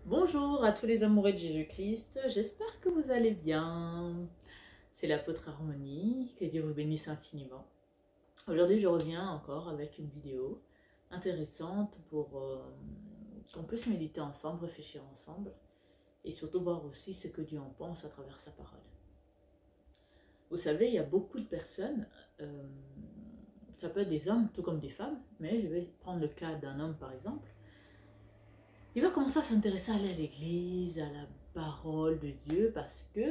Bonjour à tous les amoureux de Jésus-Christ, j'espère que vous allez bien. C'est l'apôtre Harmonie, que Dieu vous bénisse infiniment. Aujourd'hui, je reviens encore avec une vidéo intéressante pour qu'on puisse méditer ensemble, réfléchir ensemble et surtout voir aussi ce que Dieu en pense à travers sa parole. Vous savez, il y a beaucoup de personnes, ça peut être des hommes tout comme des femmes, mais je vais prendre le cas d'un homme par exemple. Il va commencer à s'intéresser à aller à l'église, à la parole de Dieu, parce qu'il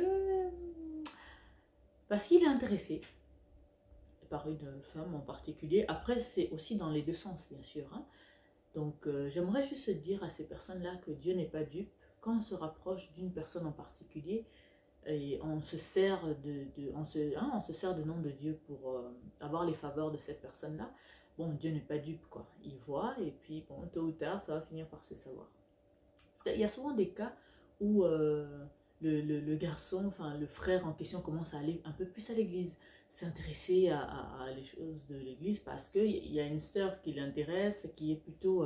est intéressé par une femme en particulier. Après, c'est aussi dans les deux sens, bien sûr. Hein. Donc, j'aimerais juste dire à ces personnes-là que Dieu n'est pas dupe. Quand on se rapproche d'une personne en particulier, et on se sert on se sert de nom de Dieu pour avoir les faveurs de cette personne-là. Bon, Dieu n'est pas dupe, quoi. Il voit, et puis, bon, tôt ou tard, ça va finir par se savoir. Il y a souvent des cas où le garçon, enfin le frère en question commence à aller un peu plus à l'église, s'intéresser à les choses de l'église parce qu'il y a une sœur qui l'intéresse, qui est plutôt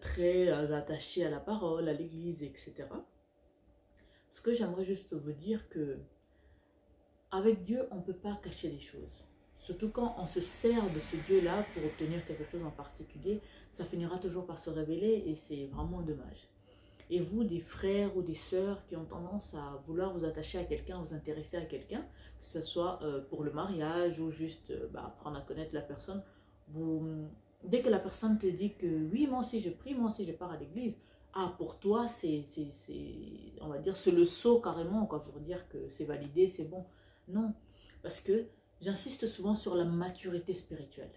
très attachée à la parole, à l'église, etc. Ce que j'aimerais juste vous dire que avec Dieu, on ne peut pas cacher les choses. Surtout quand on se sert de ce Dieu-là pour obtenir quelque chose en particulier, ça finira toujours par se révéler et c'est vraiment dommage. Et vous, des frères ou des sœurs qui ont tendance à vouloir vous attacher à quelqu'un, vous intéresser à quelqu'un, que ce soit pour le mariage ou juste apprendre à connaître la personne, dès que la personne te dit que oui, moi aussi je prie, moi aussi je pars à l'église, ah, pour toi, on va dire, c'est le saut carrément, quoi, pour dire que c'est validé, c'est bon. Non, parce que j'insiste souvent sur la maturité spirituelle.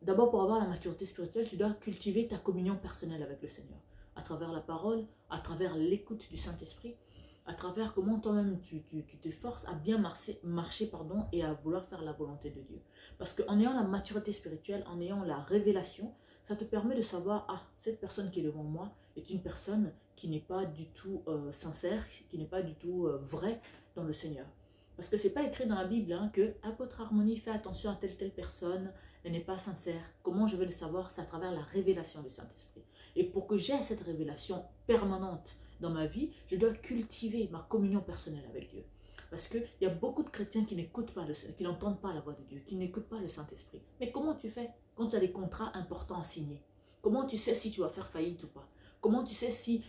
D'abord, pour avoir la maturité spirituelle, tu dois cultiver ta communion personnelle avec le Seigneur. À travers la parole, à travers l'écoute du Saint-Esprit, à travers comment toi-même tu t'efforces à bien marcher et à vouloir faire la volonté de Dieu. Parce qu'en ayant la maturité spirituelle, en ayant la révélation, ça te permet de savoir, ah, cette personne qui est devant moi est une personne qui n'est pas du tout sincère, qui n'est pas du tout vraie dans le Seigneur. Parce que ce n'est pas écrit dans la Bible hein, que apôtre Harmonie, fais attention à telle personne, elle n'est pas sincère. Comment je vais le savoir? C'est à travers la révélation du Saint-Esprit. Et pour que j'aie cette révélation permanente dans ma vie, je dois cultiver ma communion personnelle avec Dieu. Parce qu'il y a beaucoup de chrétiens qui n'écoutent pas, qui n'entendent pas la voix de Dieu, qui n'écoutent pas le Saint-Esprit. Mais comment tu fais quand tu as des contrats importants à signer? Comment tu sais si tu vas faire faillite ou pas? Comment tu sais si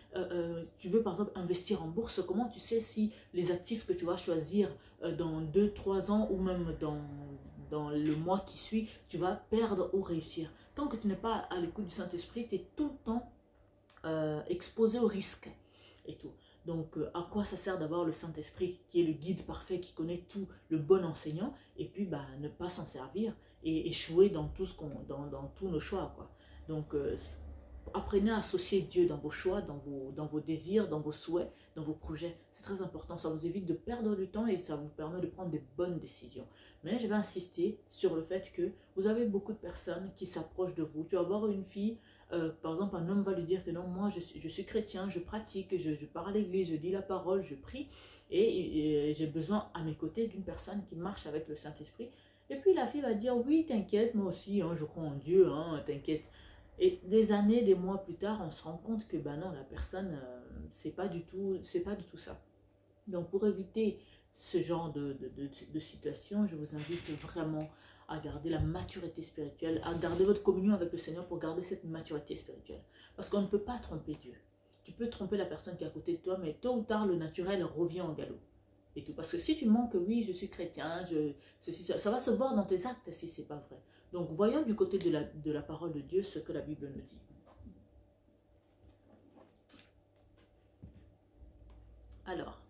tu veux par exemple investir en bourse? Comment tu sais si les actifs que tu vas choisir dans 2-3 ans ou même dans le mois qui suit, tu vas perdre ou réussir? Tant que tu n'es pas à l'écoute du Saint-Esprit, tu es tout le temps exposé au risque et tout. Donc, à quoi ça sert d'avoir le Saint-Esprit qui est le guide parfait, qui connaît tout, le bon enseignant, et puis ne pas s'en servir et échouer dans tout dans tous nos choix, quoi. Donc, apprenez à associer Dieu dans vos choix, dans vos désirs, dans vos souhaits, dans vos projets. C'est très important, ça vous évite de perdre du temps et ça vous permet de prendre des bonnes décisions. Mais je vais insister sur le fait que vous avez beaucoup de personnes qui s'approchent de vous. Tu vas voir une fille, par exemple, un homme va lui dire que non, moi je suis chrétien, je pratique, je pars à l'église, je dis la parole, je prie, et j'ai besoin à mes côtés d'une personne qui marche avec le Saint-Esprit. Et puis la fille va dire, oui, t'inquiète, moi aussi, hein, je crois en Dieu, hein, t'inquiète. Et des années, des mois plus tard, on se rend compte que ben non, la personne, c'est pas du tout ça. Donc pour éviter ce genre de situation, je vous invite vraiment à garder la maturité spirituelle, à garder votre communion avec le Seigneur pour garder cette maturité spirituelle. Parce qu'on ne peut pas tromper Dieu. Tu peux tromper la personne qui est à côté de toi, mais tôt ou tard, le naturel revient au galop. Et tout. Parce que si tu mens que oui, je suis chrétien, ça va se voir dans tes actes si c'est pas vrai. Donc voyons du côté de la parole de Dieu ce que la Bible nous dit. Alors,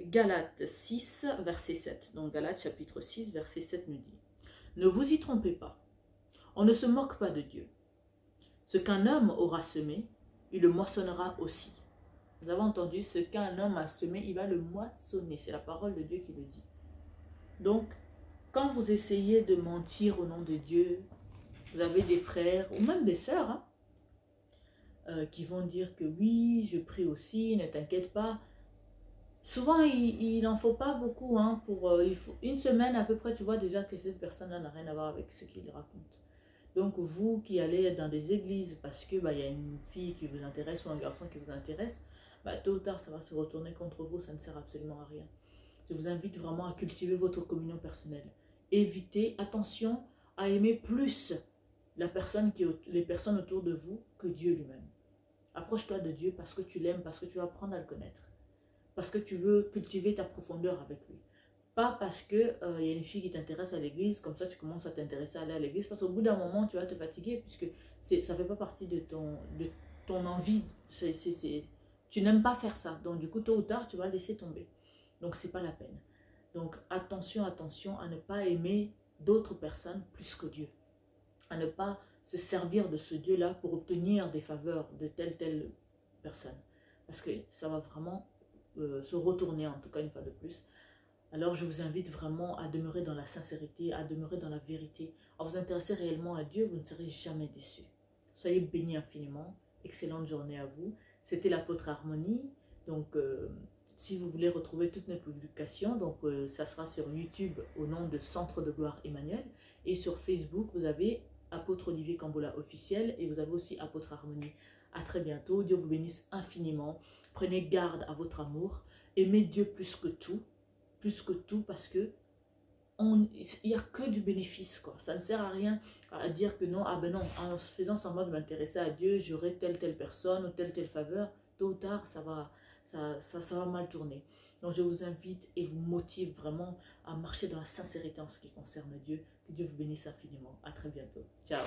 Galates 6, verset 7. Donc Galates chapitre 6, verset 7 nous dit: Ne vous y trompez pas, on ne se moque pas de Dieu. Ce qu'un homme aura semé, il le moissonnera aussi. Vous avez entendu, ce qu'un homme a semé, il va le moissonner. C'est la parole de Dieu qui le dit. Donc, quand vous essayez de mentir au nom de Dieu, vous avez des frères ou même des sœurs qui vont dire que oui, je prie aussi, ne t'inquiète pas. Souvent, il n'en faut pas beaucoup. Il faut une semaine à peu près, tu vois déjà que cette personne-là n'a rien à voir avec ce qu'il raconte. Donc vous qui allez dans des églises parce que y a une fille qui vous intéresse ou un garçon qui vous intéresse, tôt ou tard ça va se retourner contre vous, ça ne sert absolument à rien. Je vous invite vraiment à cultiver votre communion personnelle. Évitez, attention à aimer plus les personnes autour de vous que Dieu lui-même. Approche-toi de Dieu parce que tu l'aimes, parce que tu vas apprendre à le connaître. Parce que tu veux cultiver ta profondeur avec lui. Pas parce qu'il y a une fille qui t'intéresse à l'église, comme ça tu commences à t'intéresser à aller à l'église, parce qu'au bout d'un moment tu vas te fatiguer, puisque ça ne fait pas partie de ton envie. Tu n'aimes pas faire ça, donc du coup tôt ou tard tu vas laisser tomber. Donc c'est pas la peine. Donc attention, attention à ne pas aimer d'autres personnes plus que Dieu. À ne pas se servir de ce Dieu-là pour obtenir des faveurs de telle personne. Parce que ça va vraiment se retourner, en tout cas une fois de plus. Alors je vous invite vraiment à demeurer dans la sincérité, à demeurer dans la vérité. À vous intéresser réellement à Dieu, vous ne serez jamais déçus. Soyez bénis infiniment. Excellente journée à vous. C'était l'apôtre Harmonie. Donc si vous voulez retrouver toutes nos publications, donc ça sera sur YouTube au nom de Centre de Gloire Emmanuel. Et sur Facebook, vous avez Apôtre Olivier Cambola officiel et vous avez aussi Apôtre Harmonie. À très bientôt. Dieu vous bénisse infiniment. Prenez garde à votre amour. Aimez Dieu plus que tout parce que il n'y a que du bénéfice, quoi. Ça ne sert à rien à dire que non, non, en faisant semblant de m'intéresser à Dieu, j'aurai telle personne ou telle faveur, tôt ou tard ça va mal tourner. Donc je vous invite et vous motive vraiment à marcher dans la sincérité en ce qui concerne Dieu. Que Dieu vous bénisse infiniment. À très bientôt. Ciao.